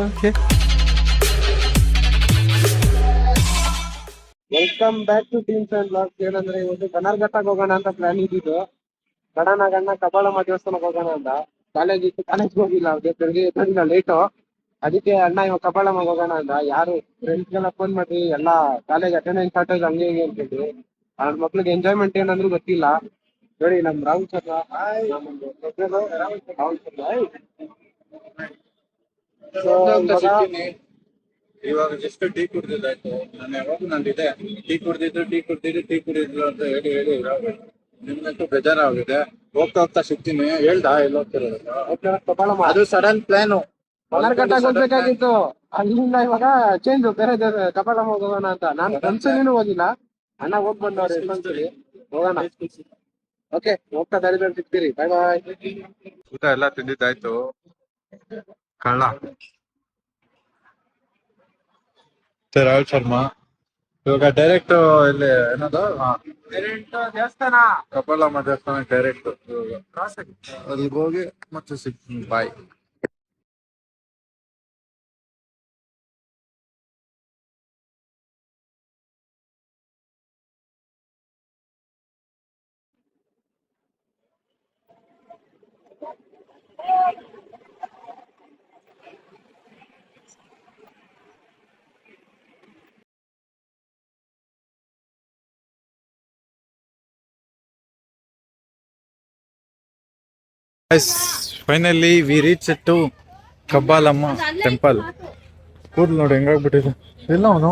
Okay. Welcome back to teams and blogs. ಏನಂದ್ರೆ ಇವತ್ತು ಬನ್ನರ್ಘಟ್ಟಕ್ಕೆ ಹೋಗೋಣ ಅಂತ ಪ್ಲಾನ್ ಇದ್ದಿದ್ದು. ಗಡನಗಣ್ಣ ಕಬ್ಬಾಳಮ್ಮ ದೇವಸ್ಥಾನಕ್ಕೆ ಹೋಗೋಣ ಅಂತ. ಕಾಲೇಜ್ಗೆ ಹೋಗಿಲ್ಲ, ಬೆಳಗ್ಗೆ ಲೇಟು. ಅದಕ್ಕೆ ಅಣ್ಣ ಇವಾಗ ಕಬ್ಬಾಳಮ್ಮಗೆ ಹೋಗೋಣ ಅಂತ. ಯಾರು ಫ್ರೆಂಡ್ಸ್ಗೆಲ್ಲ ಫೋನ್ ಮಾಡಿ ಎಲ್ಲ ಕಾಲೇಜ್ ಅಟೆಂಡೆನ್ಸ್ ಶಾರ್ಟೇಜ್ ಹಂಗೆ ಹಿಂಗೆ ಅಂತಿದ್ವಿ. ಅವ್ರ ಮಕ್ಳಿಗೆ ಎಂಜಾಯ್ಮೆಂಟ್ ಏನಂದ್ರೂ ಗೊತ್ತಿಲ್ಲ. ನೋಡಿ ನಮ್ ರಾಹುಲ್ ಸರ್, ನಮ್ಮೊಂದು ರಾಹುಲ್ ಸರ್. ಇವಾಗ ಜಸ್ಟ್ ಟೀ ಕುಡ್ದಿದ್ದಾಯ್ತು. ನಾನು ಯಾವಾಗ ನಂದಿದೆ ಟೀ ಕುಡಿದಿದ್ರು ಅಂತ ಹೇಳಿ ನಿಮ್ಗಂತೂ ಬೇಜಾರಾಗಿದೆ. ಹೋಗ್ತಾ ಹೋಗ್ತಾ ಸಿಗ್ತೀನಿ ಹೇಳ್ದ ಎಲ್ಲಿ ಹೋಗ್ತಿರೋದು. ಅದು ಸಡನ್ ಪ್ಲಾನು. ಬನ್ನರ್ಘಟ್ಟಕ್ಕೆ ಹೋಗ್ಬೇಕಾಗಿತ್ತು, ಅಲ್ಲಿಂದ ಇವಾಗ ಚೇಂಜ್ ಬೇರೆ ಕಬ್ಬಾಳಮ್ಮ ಹೋಗೋಣ ಅಂತ. ನಾನು ಒಂದ್ಸಲಿನೂ ಹೋಗಿಲ್ಲ. ಅಣ್ಣ ಹೋಗ್ ಬಂದವ್ರು ಇನ್ನೊಂದ್ಸಲಿ ಹೋಗೋಣ. ಓಕೆ, ಹೋಗ್ತಾ ದಾರಿದಲ್ಲಿ ಸಿಗ್ತೀರಿ. ಬಾಯ್ ಬಾಯ್. ಊಟ ಎಲ್ಲ ತಿಂದಿದ್ದಾಯ್ತು. ಕಳ್ಳ ರಾಹುಲ್ ಶರ್ಮಾ ಇವಾಗ ಡೈರೆಕ್ಟ್ ಇಲ್ಲಿ ಏನದು ದೇವಸ್ಥಾನ ಕಬ್ಬಾಳಮ್ಮ ದೇವಸ್ಥಾನ ಡೈರೆಕ್ಟ್ ಅಲ್ಲಿಗೆ ಹೋಗಿ ಮತ್ತೆ ಸಿಗ್ತೀನಿ. Bye. Finally we reach to Kabbalamma temple. ಕೂದಲು ನೋಡಿ ಹೆಂಗಾಗ್ಬಿಟ್ಟಿದೆ. ಇಲ್ಲ ಅವನು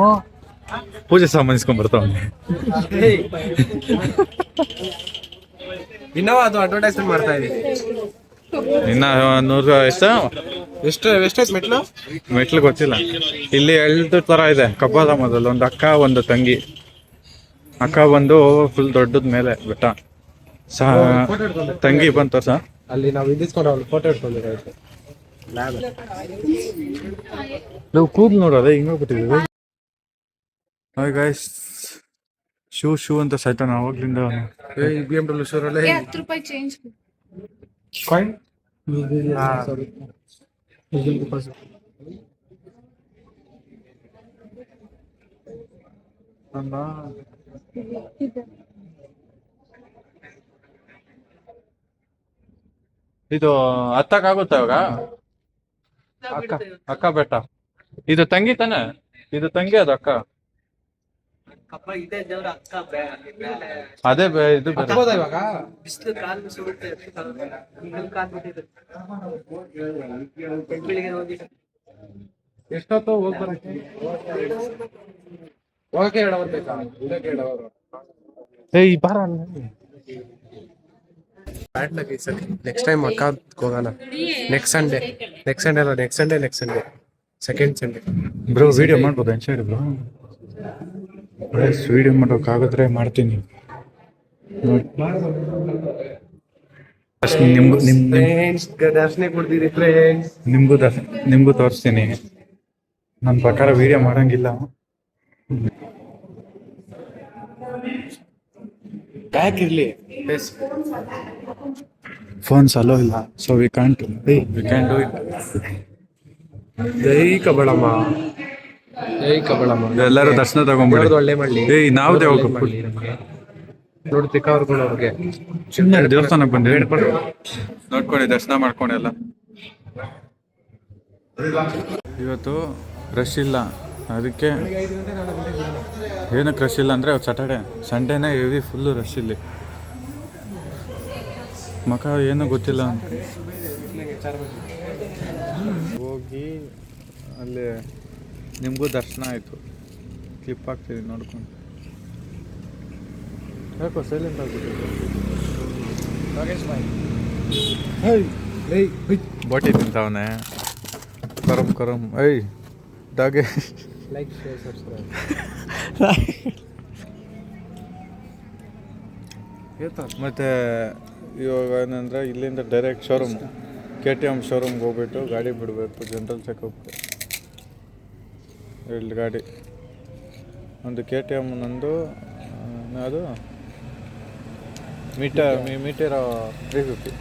ಪೂಜೆ ಸಾಮಾನಿಸ್ಕೊಂಡ್ ಬರ್ತಾವನೆ. ಇನ್ನೂ ಅದು ಅಡ್ವರ್ಟೈಸ್ಮೆಂಟ್ ಮಾಡ್ತಾ ಇದೀವಿ. ಇನ್ನ 100 ಎಷ್ಟಾಯ್ತು ಮೆಟ್ಲು ಗೊತ್ತಿಲ್ಲ. ಇಲ್ಲಿ 2 ತರ ಇದೆ ಕಬ್ಬಾಳಮ್ಮದಲ್ಲಿ. ಒಂದು ಅಕ್ಕ ಒಂದು ತಂಗಿ. ಅಕ್ಕ ಬಂದು ಫುಲ್ ದೊಡ್ಡದ ಮೇಲೆ ಬೆಟ್ಟ, ತಂಗಿ ಬಂತ ಅಲ್ಲಿ ನಾವು ಇದಿಸ್ಕೊಂಡು ಅವ್ರು ಫೋಟೋ ಇಟ್ಕೊಂಡಿರೋದು. ನಾವು ಕೂದಲು ನೋಡೋದೆ ಹಿಂಗೋಗ್ಬಿಟ್ಟಿದ್ದೀವಿ. ಹಾಯ್ ಗೈಸ್, ಶೂ ಅಂತ ಸೈತಾನ ಅವಾಗ್ಲಿಂದ. BMW ಶೋರಲ್ಲೇ 10 ರೂಪಾಯಿ ಚೇಂಜ್ ಕಾಯಿನ್ ಇದು ಹತ್ತಕ್ಕಾಗುತ್ತ ಇವಾಗ? ಅಕ್ಕ ಬೆಟ್ಟ ಇದು ತಂಗಿ ತಾನೆ? ಇದು ತಂಗಿ, ಅದು ಅಕ್ಕ. ಅದೇ ಇದು ಇವಾಗ ಎಷ್ಟೊತ್ತು ಹೋಗಕ್ಕೆ 2 ಅವರ್ ಬೇಕಾ? ಏಯ್ ಬಾರ. ನೆಕ್ಸ್ಟ್ ಟೈಮ್ ಅಕ್ಕ ಹೋಗೋಣ. Next Sunday second Sunday. Bro video ಮಾಡ್ಬೋದು ಅನ್ಸೈಡ್ ಬ್ರೋ. ವಿಡಿಯೋ ಮಾಡೋಕ್ಕಾಗಿದ್ರೆ ಮಾಡ್ತೀನಿ. ನಿಮ್ಗೂ ತೋರಿಸ್ತೀನಿ. ನನ್ನ ಪ್ರಕಾರ ವಿಡಿಯೋ ಮಾಡಂಗಿಲ್ಲ. ಬ್ಯಾಕ್ ಇರ್ಲಿ, ಫೋನ್ಸ್ ಅಲೋ ಇಲ್ಲ, so we can do it. ಜೈ ಕಬ್ಬಾಳಮ್ಮ. ಎಲ್ಲರೂ ದರ್ಶನ ತಗೊಂಡ್ಬಿಡಿ. ಒಳ್ಳೆ ಮಾಡ್ಲಿ. ಏಯ್ ನಾವು ನೋಡಿ ಅವ್ರಿಗೆ ಸುಮ್ಮನೆ ದೇವಸ್ಥಾನಕ್ಕೆ ಬಂದೆ ನೋಡ್ಕೊಂಡು ದರ್ಶನ ಮಾಡ್ಕೊಂಡು ಎಲ್ಲ. ಇವತ್ತು ರಶ್ ಇಲ್ಲ, ಅದಕ್ಕೆ ಏನಕ್ಕೆ ರಶ್ ಇಲ್ಲ ಅಂದರೆ ಸ್ಯಾಟರ್ಡೆ ಸಂಡೇನೇ ಹೆವಿ ಫುಲ್ಲು ರಶ್ ಇಲ್ಲಿ. ಮಕ ಏನೂ ಗೊತ್ತಿಲ್ಲ ಅಂತ ಹೋಗಿ ಅಲ್ಲಿ ನಿಮಗೂ ದರ್ಶನ ಆಯಿತು. ಕ್ಲಿಪ್ ಆಗ್ತಿದೆ ನೋಡ್ಕೊಂಡು. ಯಾಕೋ ಸೈಲೆಂಟ್ ಆಗ್ಬಿಟ್ಟಿದೆ. ಬೋಟಿ ತಿಂತಾವನೆ ಕರಮ್. ಐ ಡಾಗೆ ಲೈಕ್, ಶೇರ್, ಸಬ್ಸ್ಕ್ರೈಬ್. ಮತ್ತು ಇವಾಗ ಏನಂದರೆ ಇಲ್ಲಿಂದ ಡೈರೆಕ್ಟ್ ಶೋರೂಮ್ KTM ಶೋರೂಮ್ಗೆ ಹೋಗ್ಬಿಟ್ಟು ಗಾಡಿ ಬಿಡಬೇಕು. ಜನರಲ್ ಚೆಕಪ್ಗೆ 2 ಗಾಡಿ, ಒಂದು KTM, ನಂದು ಅದು ಮೀಟರ್ 350.